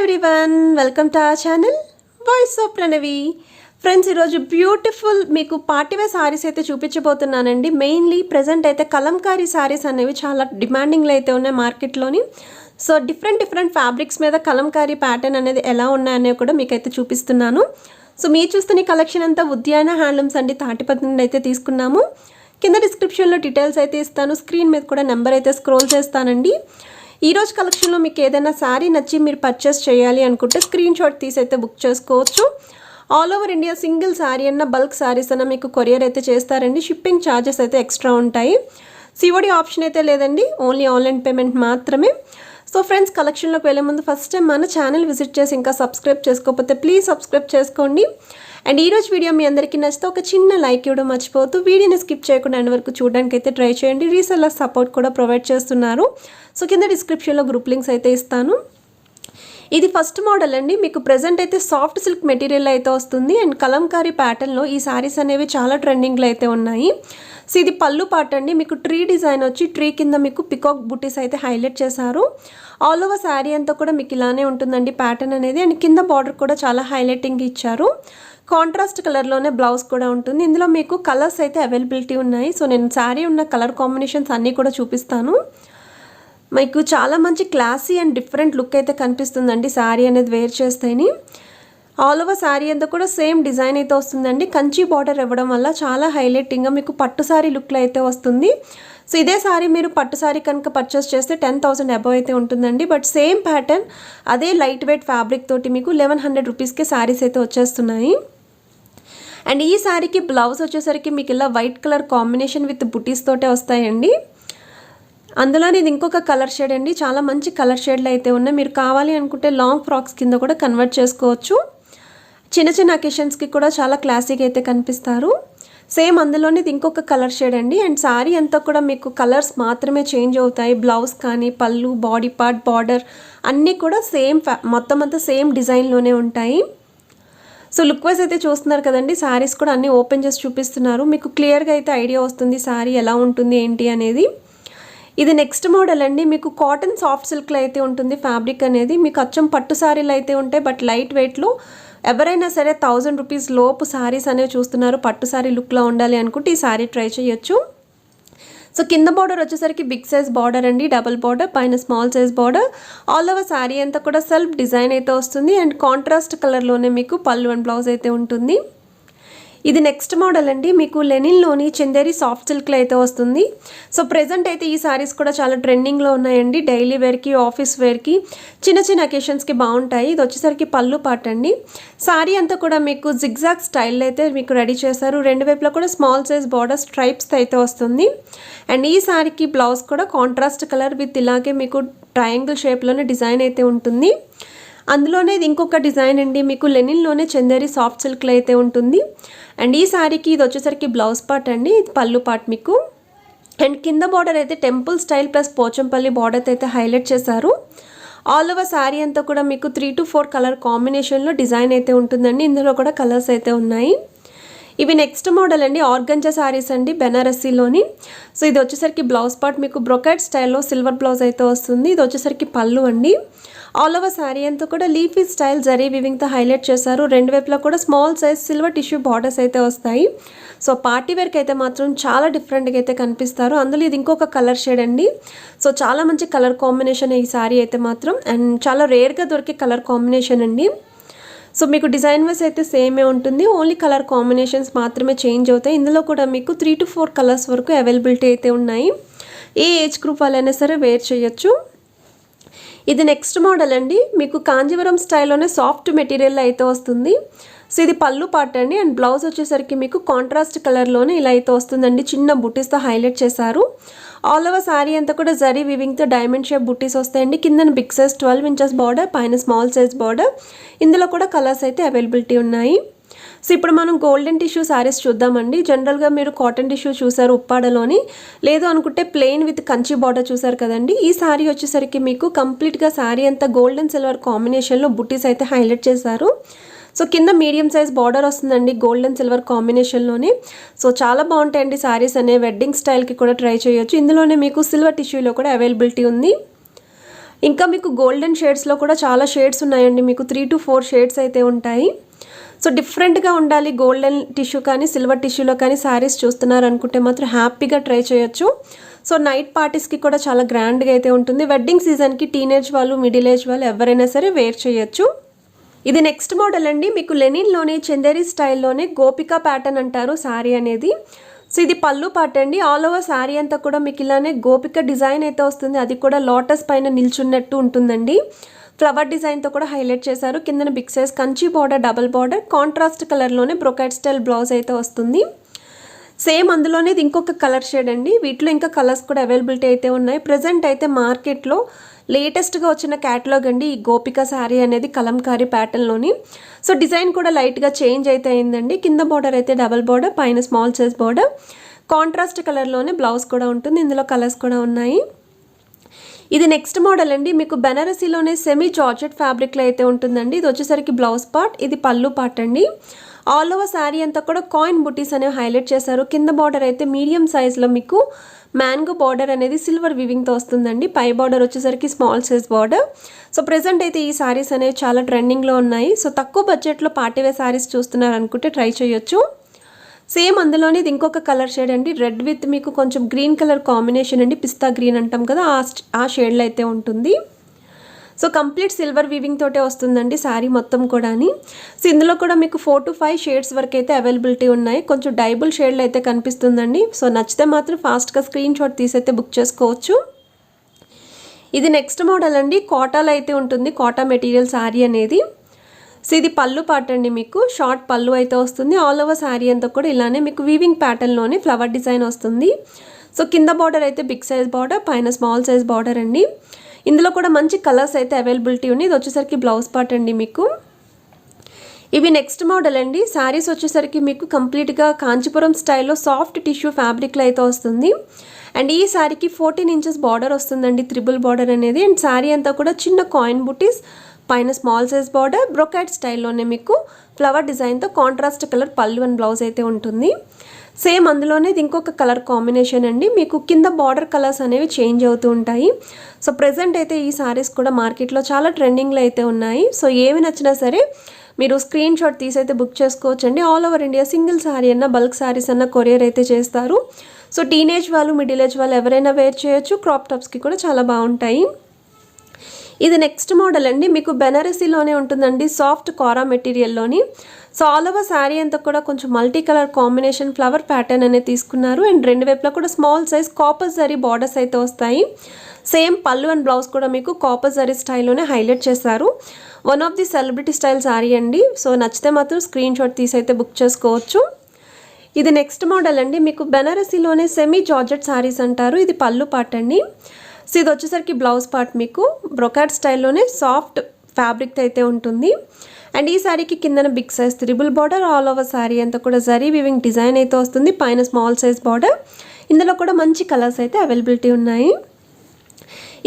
Everyone, welcome to our channel voice of Pranavi. Friends, ఈరోజు beautiful మీకు party wear saris అయితే చూపించబోతున్నానండి. Mainly present అయితే కలంకారీ సారీస్ అనేవి చాలా డిమాండింగ్లో అయితే ఉన్నాయి మార్కెట్లోని. సో డిఫరెంట్ ఫ్యాబ్రిక్స్ మీద కలంకారీ ప్యాటర్న్ అనేది ఎలా ఉన్నాయనేవి కూడా మీకైతే చూపిస్తున్నాను. సో మీరు చూస్తున్న కలెక్షన్ అంతా ఉద్యాన హ్యాండ్లూమ్స్ అండి, తాటిపత్రి నుండి అయితే తీసుకున్నాము. కింద డిస్క్రిప్షన్లో డీటెయిల్స్ అయితే ఇస్తాను, స్క్రీన్ మీద కూడా నెంబర్ అయితే స్క్రోల్ చేస్తానండి. ఈరోజు కలెక్షన్లో మీకు ఏదైనా శారీ నచ్చి మీరు పర్చేస్ చేయాలి అనుకుంటే స్క్రీన్ షాట్ తీసి అయితే బుక్ చేసుకోవచ్చు. All over India single sari అన్న బల్క్ శారీస్ అన్న మీకు కొరియర్ అయితే చేస్తారండి. షిప్పింగ్ ఛార్జెస్ అయితే ఎక్స్ట్రా ఉంటాయి. సిఓడి ఆప్షన్ అయితే లేదండి, ఓన్లీ ఆన్లైన్ పేమెంట్ మాత్రమే. సో ఫ్రెండ్స్, కలెక్షన్లోకి వెళ్ళే ముందు ఫస్ట్ టైం మన ఛానల్ విజిట్ చేసి ఇంకా సబ్స్క్రైబ్ చేసుకోకపోతే ప్లీజ్ సబ్స్క్రైబ్ చేసుకోండి. అండ్ ఈరోజు వీడియో మీ అందరికీ నచ్చితే ఒక చిన్న లైక్ ఇవ్వడం మర్చిపోతూ వీడియోని స్కిప్ చేయకుండా ఎండ్ వరకు చూడడానికి అయితే ట్రై చేయండి. రీసెల్లర్ సపోర్ట్ కూడా ప్రొవైడ్ చేస్తున్నారు. సో కింద డిస్క్రిప్షన్లో గ్రూప్ లింక్స్ అయితే ఇస్తాను. ఇది ఫస్ట్ మోడల్ అండి. మీకు ప్రెజెంట్ అయితే సాఫ్ట్ సిల్క్ మెటీరియల్ అయితే వస్తుంది. అండ్ కలంకారీ ప్యాటర్న్లో ఈ శారీస్ అనేవి చాలా ట్రెండింగ్లో అయితే ఉన్నాయి. సో ఇది పళ్ళు పార్ట్ అండి. మీకు ట్రీ డిజైన్ వచ్చి ట్రీ కింద మీకు పికాక్ బుటీస్ అయితే హైలైట్ చేశారు. ఆల్ ఓవర్ శారీ అంతా కూడా మీకు ఇలానే ఉంటుందండి ప్యాటర్న్ అనేది. అండ్ కింద బార్డర్ కూడా చాలా హైలైటింగ్ ఇచ్చారు. కాంట్రాస్ట్ కలర్లోనే బ్లౌజ్ కూడా ఉంటుంది. ఇందులో మీకు కలర్స్ అయితే అవైలబిలిటీ ఉన్నాయి. సో నేను శారీ ఉన్న కలర్ కాంబినేషన్స్ అన్నీ కూడా చూపిస్తాను. మీకు చాలా మంచి క్లాసీ అండ్ డిఫరెంట్ లుక్ అయితే కనిపిస్తుందండి శారీ అనేది వేర్ చేస్తేని. ఆల్ ఓవర్ శారీ అంతా కూడా సేమ్ డిజైన్ అయితే వస్తుందండి. కంచి బార్డర్ ఇవ్వడం వల్ల చాలా హైలైటింగ్గా మీకు పట్టు శారీ లుక్లో అయితే వస్తుంది. సో ఇదే శారీ మీరు పట్టు శారీ కనుక పర్చేస్ చేస్తే 10,000 అబవ్ అయితే ఉంటుందండి. బట్ సేమ్ ప్యాటర్న్ అదే లైట్ వెయిట్ ఫ్యాబ్రిక్ తోటి మీకు 1100 రూపీస్కి శారీస్ అయితే వచ్చేస్తున్నాయి. అండ్ ఈ శారీకి బ్లౌజ్ వచ్చేసరికి మీకు ఇలా వైట్ కలర్ కాంబినేషన్ విత్ బుటీస్ తోటే వస్తాయండి. అందులోనే ఇది ఇంకొక కలర్ షేడ్ అండి. చాలా మంచి కలర్ షేడ్లు అయితే ఉన్నాయి. మీరు కావాలి అనుకుంటే లాంగ్ ఫ్రాక్స్ కింద కూడా కన్వర్ట్ చేసుకోవచ్చు. చిన్న అకేషన్స్కి కూడా చాలా క్లాసిక్ అయితే కనిపిస్తారు. సేమ్ అందులోనే ఇది ఇంకొక కలర్ షేడ్ అండి. అండ్ శారీ అంతా కూడా మీకు కలర్స్ మాత్రమే చేంజ్ అవుతాయి. బ్లౌజ్ కానీ పళ్ళు, బాడీ పార్ట్, బార్డర్ అన్నీ కూడా సేమ్ మొత్తం అంతా సేమ్ డిజైన్లోనే ఉంటాయి. సో లుక్ వైజ్ అయితే చూస్తున్నారు కదండి. శారీస్ కూడా అన్నీ ఓపెన్ చేసి చూపిస్తున్నారు. మీకు క్లియర్గా అయితే ఐడియా వస్తుంది శారీ ఎలా ఉంటుంది ఏంటి అనేది. ఇది నెక్స్ట్ మోడల్ అండి. మీకు కాటన్ సాఫ్ట్ సిల్క్లో అయితే ఉంటుంది ఫ్యాబ్రిక్ అనేది. మీకు అచ్చం పట్టు శారీలు అయితే ఉంటాయి, బట్ లైట్ వెయిట్లో. ఎవరైనా సరే 1000 రూపీస్ లోపు శారీస్ అనేవి చూస్తున్నారు, పట్టు శారీ లుక్లో ఉండాలి అనుకుంటే ఈ శారీ ట్రై చేయొచ్చు. సో కింద బార్డర్ వచ్చేసరికి బిగ్ సైజ్ బార్డర్ అండి, డబుల్ బార్డర్, పైన small size border. All over sari అంతా కూడా సెల్ఫ్ డిజైన్ అయితే వస్తుంది. అండ్ కాంట్రాస్ట్ కలర్లోనే మీకు పళ్ళు అండ్ బ్లౌజ్ అయితే ఉంటుంది. ఇది నెక్స్ట్ మోడల్ అండి. మీకు లెనిన్లోని చందేరి సాఫ్ట్ సిల్క్లో అయితే వస్తుంది. సో ప్రెజెంట్ అయితే ఈ శారీస్ కూడా చాలా ట్రెండింగ్లో ఉన్నాయండి. డైలీ వేర్కి, ఆఫీస్ వేర్కి, చిన్న అకేషన్స్కి బాగుంటాయి. ఇది వచ్చేసరికి పళ్ళు పార్ట్ అండి. శారీ అంతా కూడా మీకు జిగ్జాగ్ స్టైల్ అయితే మీకు రెడీ చేశారు. రెండు వైపులా కూడా స్మాల్ సైజ్ బార్డర్ స్ట్రైప్స్ అయితే వస్తుంది. అండ్ ఈ శారీకి బ్లౌజ్ కూడా కాంట్రాస్ట్ కలర్ విత్ ఇలాగే మీకు ట్రయాంగిల్ షేప్లోనే డిజైన్ అయితే ఉంటుంది. అందులోనే ఇది ఇంకొక డిజైన్ అండి. మీకు లెనిన్లోనే చందేరి సాఫ్ట్ సిల్క్లో అయితే ఉంటుంది. అండ్ ఈ శారీకి ఇది వచ్చేసరికి బ్లౌజ్ పార్ట్ అండి, ఇది పళ్ళు పార్ట్ మీకు. అండ్ కింద బార్డర్ అయితే temple style plus Pochampally border అయితే హైలైట్ చేశారు. ఆల్ ఓవర్ శారీ అంతా కూడా మీకు 3 to 4 కలర్ కాంబినేషన్లో డిజైన్ అయితే ఉంటుందండి. ఇందులో కూడా కలర్స్ అయితే ఉన్నాయి. ఇవి నెక్స్ట్ మోడల్ అండి. ఆర్గంజా శారీస్ అండి, బెనారసీలోని. సో ఇది వచ్చేసరికి బ్లౌజ్ పార్ట్ మీకు బ్రొకెట్ స్టైల్లో సిల్వర్ బ్లౌజ్ అయితే వస్తుంది. ఇది వచ్చేసరికి పళ్ళు అండి. ఆల్ ఓవర్ శారీ అంతా కూడా లీఫీ స్టైల్ జరీ వివింగ్తో హైలైట్ చేశారు. రెండు వైపులా కూడా small size silver tissue borders అయితే వస్తాయి. సో పార్టీ వేర్కి అయితే మాత్రం చాలా డిఫరెంట్గా అయితే కనిపిస్తారు. అందులో ఇది ఇంకొక కలర్ షేడ్ అండి. సో చాలా మంచి కలర్ కాంబినేషన్ ఈ శారీ అయితే మాత్రం. అండ్ చాలా రేర్గా దొరికే కలర్ కాంబినేషన్ అండి. సో మీకు డిజైన్ వైస్ అయితే సేమే ఉంటుంది, ఓన్లీ కలర్ కాంబినేషన్స్ మాత్రమే చేంజ్ అవుతాయి. ఇందులో కూడా మీకు 3 to 4 కలర్స్ వరకు అవైలబిలిటీ అయితే ఉన్నాయి. ఏ ఏజ్ గ్రూప్ వాళ్ళైనా సరే వేర్ చేయొచ్చు. ఇది నెక్స్ట్ మోడల్ అండి. మీకు కాంజీవరం స్టైల్లోనే సాఫ్ట్ మెటీరియల్ అయితే వస్తుంది. సో ఇది పళ్ళు పార్ట్ అండి. అండ్ బ్లౌజ్ వచ్చేసరికి మీకు కాంట్రాస్ట్ కలర్లోనే ఇలా అయితే వస్తుందండి. చిన్న బుటీస్తో హైలైట్ చేశారు. ఆల్ ఓవర్ శారీ అంతా కూడా జరీ వివింగ్తో డైమండ్ షేప్ బుటీస్ వస్తాయండి. కింద బిగ్ సైజ్ 12 ఇంచెస్ బార్డర్, పైన స్మాల్ సైజ్ బార్డర్. ఇందులో కూడా కలర్స్ అయితే అవైలబిలిటీ ఉన్నాయి. సో ఇప్పుడు మనం గోల్డెన్ టిష్యూ శారీస్ చూద్దామండి. జనరల్గా మీరు కాటన్ టిష్యూ చూసారు ఉప్పాడలోని, లేదు అనుకుంటే ప్లెయిన్ విత్ కంచి బార్డర్ చూసారు కదండి. ఈ శారీ వచ్చేసరికి మీకు కంప్లీట్గా శారీ అంతా గోల్డెన్ సిల్వర్ కాంబినేషన్లో బుటీస్ అయితే హైలైట్ చేశారు. సో కింద మీడియం సైజ్ బార్డర్ వస్తుందండి గోల్డెన్ సిల్వర్ కాంబినేషన్లోనే. సో చాలా బాగుంటాయండి శారీస్ అనే. వెడ్డింగ్ స్టైల్కి కూడా ట్రై చేయొచ్చు. ఇందులోనే మీకు సిల్వర్ టిష్యూలో కూడా అవైలబిలిటీ ఉంది. ఇంకా మీకు గోల్డెన్ షేడ్స్లో కూడా చాలా షేడ్స్ ఉన్నాయండి. మీకు 3 to 4 షేడ్స్ అయితే ఉంటాయి. సో డిఫరెంట్గా ఉండాలి, గోల్డెన్ టిష్యూ కానీ సిల్వర్ టిష్యూలో కానీ శారీస్ చూస్తున్నారు అనుకుంటే మాత్రం హ్యాపీగా ట్రై చేయొచ్చు. సో నైట్ పార్టీస్కి కూడా చాలా గ్రాండ్గా అయితే ఉంటుంది. వెడ్డింగ్ సీజన్కి టీనేజ్ వాళ్ళు, మిడిల్ ఏజ్ వాళ్ళు ఎవరైనా సరే వేర్ చేయొచ్చు. ఇది నెక్స్ట్ మోడల్ అండి. మీకు లెనిన్లోనే చందేరి స్టైల్లోనే గోపికా ప్యాటర్న్ అంటారు శారీ అనేది. సో ఇది పళ్ళు పార్ట్ అండి. ఆల్ ఓవర్ శారీ అంతా కూడా మీకు ఇలానే గోపిక డిజైన్ అయితే వస్తుంది. అది కూడా లోటస్ పైన నిల్చున్నట్టు ఉంటుందండి. ఫ్లవర్ డిజైన్తో కూడా హైలైట్ చేశారు. కిందన big size Kanchi border, double border, contrast కలర్లోనే బ్రొకెట్ స్టైల్ బ్లౌజ్ అయితే వస్తుంది. సేమ్ అందులోనే ఇది ఇంకొక కలర్ షేడ్ అండి. వీటిలో ఇంకా కలర్స్ కూడా అవైలబిలిటీ అయితే ఉన్నాయి. ప్రజెంట్ అయితే మార్కెట్లో లేటెస్ట్గా వచ్చిన క్యాటలాగ్ అండి ఈ గోపిక శారీ అనేది కలంకారీ ప్యాటర్న్లోని. సో డిజైన్ కూడా లైట్గా చేంజ్ అయితే అయిందండి. కింద బార్డర్ అయితే డబల్ బార్డర్, పైన స్మాల్ సైజ్ బార్డర్, కాంట్రాస్ట్ కలర్లోనే బ్లౌజ్ కూడా ఉంటుంది. ఇందులో కలర్స్ కూడా ఉన్నాయి. ఇది నెక్స్ట్ మోడల్ అండి. మీకు బెనారసీలోనే సెమీ జార్జెట్ ఫ్యాబ్రిక్లో అయితే ఉంటుందండి. ఇది వచ్చేసరికి బ్లౌజ్ పార్ట్, ఇది పళ్ళు పార్ట్ అండి. ఆల్ ఓవర్ శారీ అంతా కూడా కాయిన్ బుటీస్ అనేవి హైలైట్ చేశారు. కింద బార్డర్ అయితే మీడియం సైజ్లో మీకు మ్యాంగో బార్డర్ అనేది సిల్వర్ వివింగ్తో వస్తుందండి. పై బార్డర్ వచ్చేసరికి small size border. So present అయితే ఈ శారీస్ అనేవి చాలా ట్రెండింగ్లో ఉన్నాయి. సో తక్కువ బడ్జెట్లో పార్టీవేర్ శారీస్ చూస్తున్నారు అనుకుంటే ట్రై చేయొచ్చు. సేమ్ అందులోనే ఇది ఇంకొక కలర్ షేడ్ అండి. రెడ్ విత్ మీకు కొంచెం గ్రీన్ కలర్ కాంబినేషన్ అండి. పిస్తా గ్రీన్ అంటాం కదా, ఆ షేడ్లో అయితే ఉంటుంది. సో కంప్లీట్ సిల్వర్ వీవింగ్ తోటే వస్తుందండి శారీ మొత్తం కూడా. సో ఇందులో కూడా మీకు 4 to 5 షేడ్స్ వరకు అయితే అవైలబిలిటీ ఉన్నాయి. కొంచెం డైబుల్ షేడ్లో అయితే కనిపిస్తుందండి. సో నచ్చితే మాత్రం ఫాస్ట్గా స్క్రీన్ షాట్ తీసైతే బుక్ చేసుకోవచ్చు. ఇది నెక్స్ట్ మోడల్ అండి. కోటాలో అయితే ఉంటుంది, కోటా మెటీరియల్ శారీ అనేది. సో ఇది పళ్ళు పార్ట్ అండి. మీకు షార్ట్ పళ్ళు అయితే వస్తుంది. ఆల్ ఓవర్ శారీ అంతా కూడా ఇలానే మీకు వీవింగ్ ప్యాటర్న్లోనే ఫ్లవర్ డిజైన్ వస్తుంది. సో కింద బార్డర్ అయితే బిగ్ సైజ్ బార్డర్, పైన స్మాల్ సైజ్ బార్డర్ అండి. ఇందులో కూడా మంచి కలర్స్ అయితే అవైలబిలిటీ ఉంది. ఇది వచ్చేసరికి బ్లౌజ్ పార్ట్ అండి మీకు. ఇవి నెక్స్ట్ మోడల్ అండి. శారీస్ వచ్చేసరికి మీకు కంప్లీట్గా కాంచీపురం స్టైల్లో సాఫ్ట్ టిష్యూ ఫ్యాబ్రిక్లో అయితే వస్తుంది. అండ్ ఈ శారీకి 14 inches బార్డర్ వస్తుందండి, త్రిబుల్ బార్డర్ అనేది. అండ్ శారీ అంతా కూడా చిన్న కాయిన్ బుటీస్, పైన స్మాల్ సైజ్ బార్డర్, బ్రొకెట్ స్టైల్లోనే మీకు ఫ్లవర్ డిజైన్తో కాంట్రాస్ట్ కలర్ పళ్ళు అండ్ బ్లౌజ్ అయితే ఉంటుంది. సేమ్ అందులోనే ఇది ఇంకొక కలర్ కాంబినేషన్ అండి. మీకు కింద బార్డర్ కలర్స్ అనేవి చేంజ్ అవుతూ ఉంటాయి. సో ప్రెజెంట్ అయితే ఈ సారీస్ కూడా మార్కెట్లో చాలా ట్రెండింగ్లో అయితే ఉన్నాయి. సో ఏవి నచ్చినా సరే మీరు స్క్రీన్ షాట్ తీసైతే బుక్ చేసుకోవచ్చండి. All over India single sari అన్న, బల్క్ శారీస్ అన్న కొరియర్ అయితే చేస్తారు. సో టీనేజ్ వాళ్ళు, మిడిల్ ఏజ్ వాళ్ళు ఎవరైనా వేర్ చేయొచ్చు. క్రాప్ టాప్స్కి కూడా చాలా బాగుంటాయి. ఇది నెక్స్ట్ మోడల్ అండి. మీకు బెనారసీలోనే ఉంటుందండి, సాఫ్ట్ కోరా మెటీరియల్లోని. సో ఆల్ ఓవర్ శారీ అంతా కూడా కొంచెం multi colour combination flower pattern అనేది తీసుకున్నారు. అండ్ రెండు వైపులా కూడా small size copper zari borders అయితే వస్తాయి. సేమ్ పళ్ళు అండ్ బ్లౌజ్ కూడా మీకు కాపర్ జరీ స్టైల్లోనే హైలైట్ చేశారు. One of the celebrity style sari అండి. సో నచ్చితే మాత్రం స్క్రీన్ షాట్ తీసైతే బుక్ చేసుకోవచ్చు. ఇది నెక్స్ట్ మోడల్ అండి. మీకు బెనారసీలోనే సెమీ జార్జెట్ శారీస్ అంటారు. ఇది పళ్ళు పార్ట్ అండి. సో ఇది వచ్చేసరికి బ్లౌజ్ పార్ట్ మీకు బ్రొకాట్ స్టైల్లోనే సాఫ్ట్ ఫ్యాబ్రిక్ అయితే ఉంటుంది. అండ్ ఈ శారీకి కిందన big size triple border, all over sari అంతా కూడా జరీ వీవింగ్ డిజైన్ అయితే వస్తుంది. పైన స్మాల్ సైజ్ బార్డర్. ఇందులో కూడా మంచి కలర్స్ అయితే అవైలబిలిటీ ఉన్నాయి.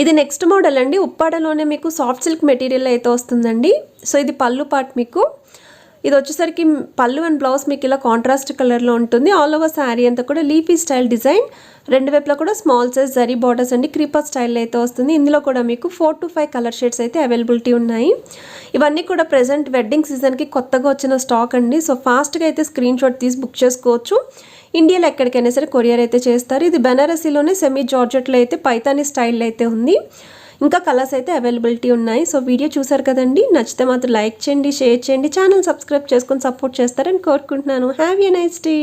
ఇది నెక్స్ట్ మోడల్ అండి. ఉప్పాడలోనే మీకు సాఫ్ట్ సిల్క్ మెటీరియల్ అయితే వస్తుందండి. సో ఇది పళ్ళు పార్ట్ మీకు. ఇది వచ్చేసరికి పళ్ళు అండ్ బ్లౌజ్ మీకు ఇలా కాంట్రాస్ట్ కలర్లో ఉంటుంది. ఆల్ ఓవర్ శారీ అంతా కూడా లీఫీ స్టైల్ డిజైన్, రెండు వైపులా కూడా స్మాల్ సైజ్ జరీ బార్డర్స్ అండి, క్రీపర్ స్టైల్లో అయితే వస్తుంది. ఇందులో కూడా మీకు 4 to 5 కలర్ షేడ్స్ అయితే అవైలబిలిటీ ఉన్నాయి. ఇవన్నీ కూడా ప్రెజెంట్ వెడ్డింగ్ సీజన్కి కొత్తగా వచ్చిన స్టాక్ అండి. సో ఫాస్ట్గా అయితే స్క్రీన్ షాట్ తీసి బుక్ చేసుకోవచ్చు. ఇండియాలో ఎక్కడికైనా సరే కొరియర్ అయితే చేస్తారు. ఇది బెనారసీలోనే సెమీ జార్జెట్లో అయితే పైతానీ స్టైల్లో అయితే ఉంది. ఇంకా కలర్స్ అయితే అవైలబిలిటీ ఉన్నాయి. సో వీడియో చూసారు కదండి. నచ్చితే మాత్రం లైక్ చేయండి, షేర్ చేయండి, ఛానల్ సబ్స్క్రైబ్ చేసుకొని సపోర్ట్ చేస్తారని కోరుకుంటున్నాను. Have a nice day.